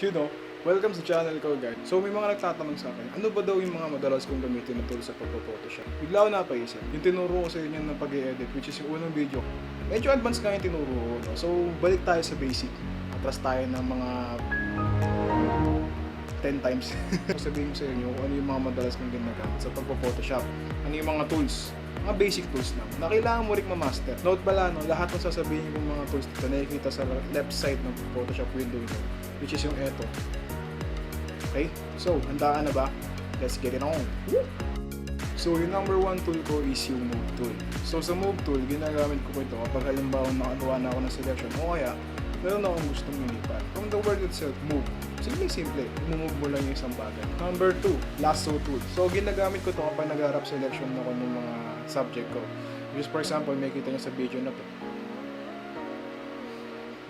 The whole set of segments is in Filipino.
You know, welcome sa channel ko guys. So may mga nagtatanong sa akin, ano ba daw yung mga madalas kong gamitin na tools sa pagpo-photoshop? Bigla ako napaisip, yung tinuro ko sa inyo ng pag-i-edit, which is yung unang video. Medyo advanced nga yung tinuro ko. No? So balik tayo sa basic. Atras tayo ng mga 10 times. Sabihin ko sa inyo kung ano yung mga madalas kong ginagamit sa pagpo-photoshop. Ano yung mga tools. Mga basic tools lang na kailangan mo rin ma-master. Note pala, no, lahat ng sasabihin kong mga tools dito nakikita sa left side ng Photoshop window nyo, which is yung eto. Okay? So, handa ka na ba? Let's get it on! So, yung number one tool ko is yung move tool. So, sa move tool, ginagamit ko ito kapag halimbawa nakagawa na ako ng selection o kaya meron akong gustong inipan. From the word itself, move. Simple. I-move mo lang yung isang bagay. Number 2, lasso tool. So, ginagamit ko ito kapag nag-harap selection ako ng mga subject ko. Just for example, may kita nyo sa video na to.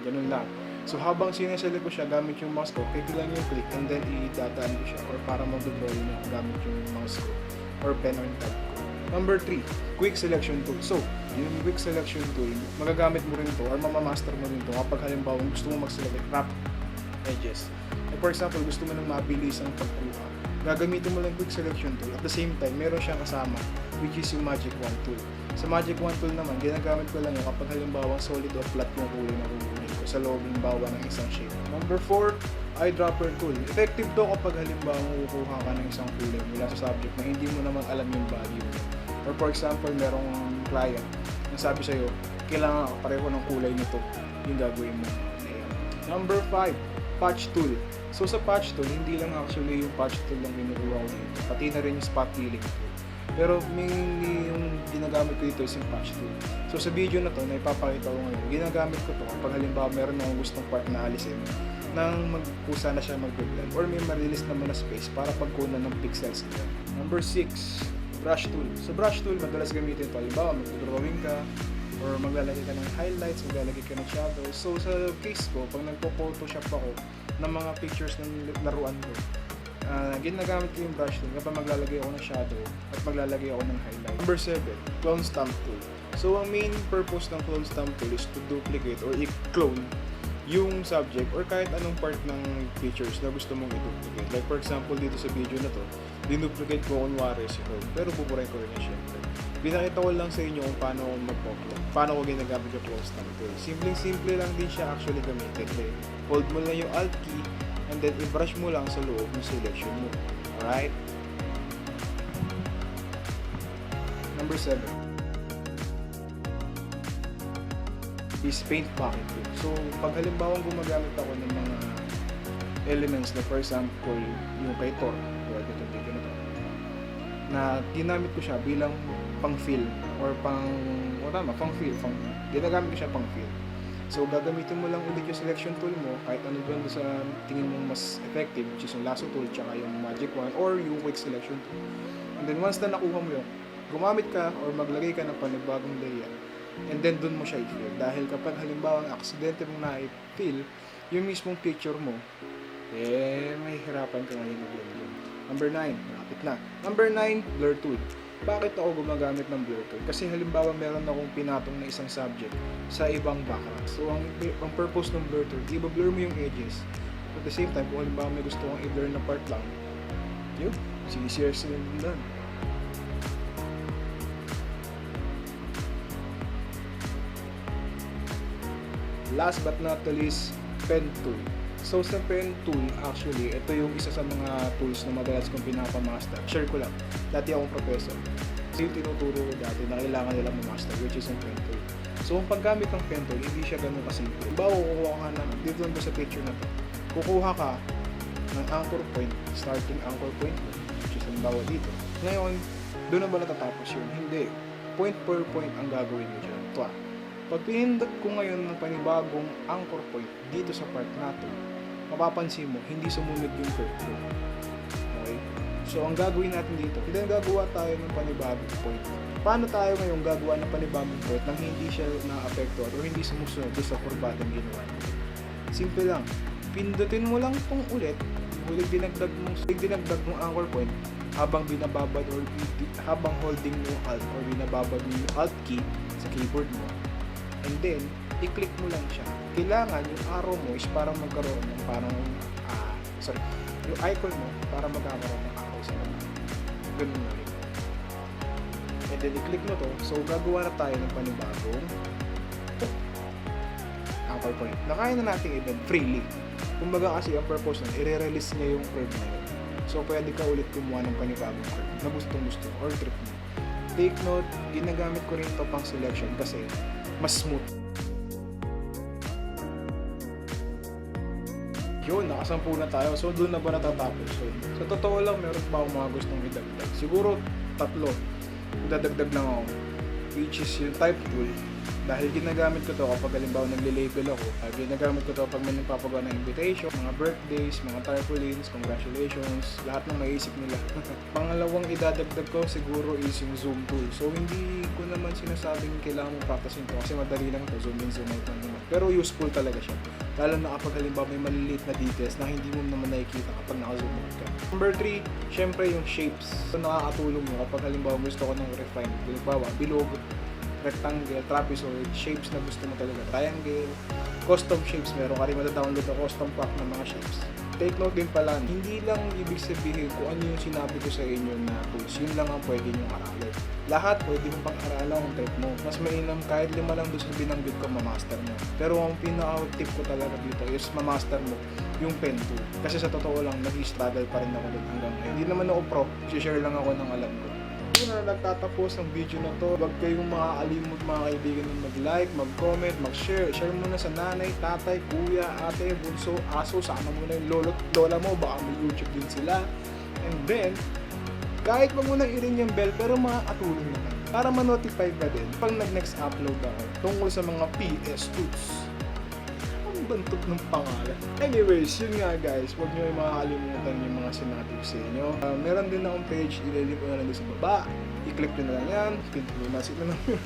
Ganun lang. So, habang sineselect ko siya, gamit yung mouse ko, click lang yung click and then i-dadaan ko siya or para mag-drawing ako gamit yung mouse ko or pen or tab ko. Number 3, quick selection tool. So, yung quick selection tool, magagamit mo rin to or mamamaster mo rin to kapag halimbawa gusto mo mag-select wrap edges. Like for example, gusto mo nang mabilis ang pagkuha. Gagamitin mo lang quick selection tool. At the same time, meron siyang kasama, which is yung magic wand tool. Sa magic wand tool naman, ginagamit ko lang yun kapag halimbawa solid or flat yung kulay na kukunin ko sa loob ng bawa ng isang shape. Number 4, eyedropper tool. Effective to kapag halimbawa kukuha ka ng isang kulay mula sa subject na hindi mo naman alam yung value. Or for example, merong client na sabi sa'yo, kailangan pareho ng kulay nito yung gagawin mo. Ayan. Number 5, patch tool. So sa patch tool, hindi lang actually yung patch tool lang kinukuha ko dito, pati na rin yung spot healing tool. Pero mainly yung ginagamit ko dito is yung patch tool. So sa video na to, na ipapakita ko ngayon, ginagamit ko to kapag halimbawa meron akong gustong part na alisin nang magkusa na siya mag-blend or may ma-release naman na space para pagkunan ng pixels nila. Number 6, brush tool. So brush tool, madalas gamitin ito. Halimbawa, mag-drawing ka or maglalagay ka ng highlights, maglalagay ka ng shadows. So sa case ko, pag nagpo-photoshop ako ng mga pictures ng laruan ko, ginagamit ko yung brush tool kapag maglalagay ako ng shadow at maglalagay ako ng highlight. Number 7, clone stamp tool. So ang main purpose ng clone stamp tool is to duplicate or i-clone yung subject or kahit anong part ng pictures na gusto mong i-duplicate. Like for example, dito sa video na to, dinuplicate ko kunwari si Hold, pero pupuray ko rin niya syempre. Pinakita ko lang sa inyo kung paano mag-clone, paano ko ginagamit yung clone stamp tool. Simple lang din siya actually gamitin. Okay? Hold mo lang yung Alt key and then i-brush mo lang sa loob ng selection mo. Alright? Number 7 is paint bucket tool. So, pag halimbawa gumagamit ako ng mga elements na for example, yung kay Thor, tulad itong video na to, na ginamit ko siya bilang pang-fill or ginagamit ko siya pang-fill. So, gagamitin mo lang ulit yung selection tool mo kahit ano doon sa tingin mo mas effective, which is yung lasso tool, tsaka yung magic wand, or yung quick selection tool. And then, once na nakuha mo yun, gumamit ka or maglagay ka ng panibagong layer, and then doon mo siya i-fill. Dahil kapag halimbawa ang aksidente mong na-fill, yung mismong picture mo, may hirapan ka ngayon mag-blend yun. Number 9, malapit na. Number 9, blur tool. Bakit ako gumagamit ng blur tool? Kasi halimbawa meron akong pinatong na isang subject sa ibang background. So ang purpose ng blur tool, i-blur mo yung edges. At the same time, kung halimbawa may gusto kong i-blur na part lang, yun, easier lang. Last but not the least, pen tool. So sa pen tool, actually, ito yung isa sa mga tools na madalas kong pinapamaster. Share ko lang. Dati akong professor. So yung tinuturo ko dati na kailangan nila ma-master, which is yung pen tool. So ang paggamit ng pen tool, hindi siya ganun kasimple. Bawa, kukuha ka na, dito lang sa picture na to. Kukuha ka ng anchor point, starting anchor point, which is ang bawa dito. Ngayon, doon na ba natatapos yun? Hindi. Point per point ang gagawin mo dyan. Ito. Pag pinindot ko ngayon ng panibagong anchor point dito sa part natin, mapapansin mo, hindi sumunod yung curve ko. Okay? So, ang gagawin natin dito, hindi gagawa tayo ng panibagong point. Paano tayo ngayon gagawa ng panibagong point nang hindi siya na-apektuhan o hindi sumusunod sa kurbatang ginawa? Simple lang. Pindutin mo lang itong ulit, dinagdag mong anchor point habang binababad or habang holding mo Alt or binababad mo yung Alt key sa keyboard mo. And then, i-click mo lang siya. Kailangan yung arrow mo is parang magkaroon ng parang sorry, yung icon mo para magkakaroon ng araw sa baba. Ganun na rin. And then, i-click mo to. So, gagawa na tayo ng panibagong anchor point na kaya na natin i-bend freely. Kumbaga kasi ang purpose nun, i-release niya yung curve na yun. So, pwede ka ulit kumuha ng panibagong curve na gustong-gusto or trip mo. Take note, ginagamit ko rin ito pang selection kasi mas smooth. Yun, nakasampu na tayo. So, doon na ba natatapos? So, sa totoo lang, meron pa akong mga gustong idagdag. Siguro, 3. Idadagdag lang ako. Which is yung type tool. Dahil ginagamit ko to kapag halimbawa nagle-label ako. Ginagamit ko to pag may nagpapagawa ng invitation, mga birthdays, mga tarpaulins, congratulations, lahat ng maisip nila. Pangalawang idadagdag ko siguro is yung zoom tool. So hindi ko naman sinasabing kailangan mong practicein to kasi madali lang to, zoom in, zoom out lang naman. Pero useful talaga siya. Lalo na kapag halimbawa may maliliit na details na hindi mo naman nakikita kapag naka-zoom out ka. Number 3, syempre yung shapes. So nakakatulong mo kapag halimbawa gusto ko ng refine. Halimbawa, bilog, rectangle, trapezoid, shapes na gusto mo talaga, triangle, custom shapes, meron ka rin matadownload na custom pack ng mga shapes. Take note din pala, hindi lang ibig sabihin kung ano yung sinabi ko sa inyo na tools, yun lang ang pwede nyo aralin. Lahat pwede mo pang aralan kung type mo. Mas mainam kahit 5 lang doon sa binanggit ko, mamaster mo. Pero ang pinaka-tip ko talaga dito is mamaster mo yung pen tool. Kasi sa totoo lang, nag-struggle pa rin ako doon hanggang ngayon. Hindi naman ako pro, share lang ako ng alam ko. Na nagtatapos ang video na to, huwag kayong makakalimot mga kaibigan na mag-like, mag-comment, mag-share. Share mo na sa nanay, tatay, kuya, ate, bunso, aso, sama mo na yung lola mo, baka may YouTube din sila. And then, kahit wag mo nang i-ring yung bell, pero makakatulong naman para ma-notify ka din pag nag-next upload ako tungkol sa mga PS tools. Ang bantot ng pangalan. Anyways, yun nga guys, huwag nyo yung makakalimutan yung mga sinabi ko sa inyo. Meron din akong page, ililink ko na lang sa baba. I-click nyo na lang yan. Pinag-message na lang yun.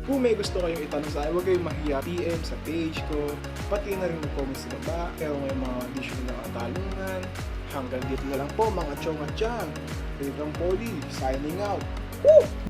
Kung may gusto kayong itanong sa akin, huwag kayong mahiya. PM sa page ko. Pati na rin mag-comment sa baba. Pero may mga additional na katalungan. Hanggang dito na lang po mga chong at chan. Redrumpolie, signing out. Woo!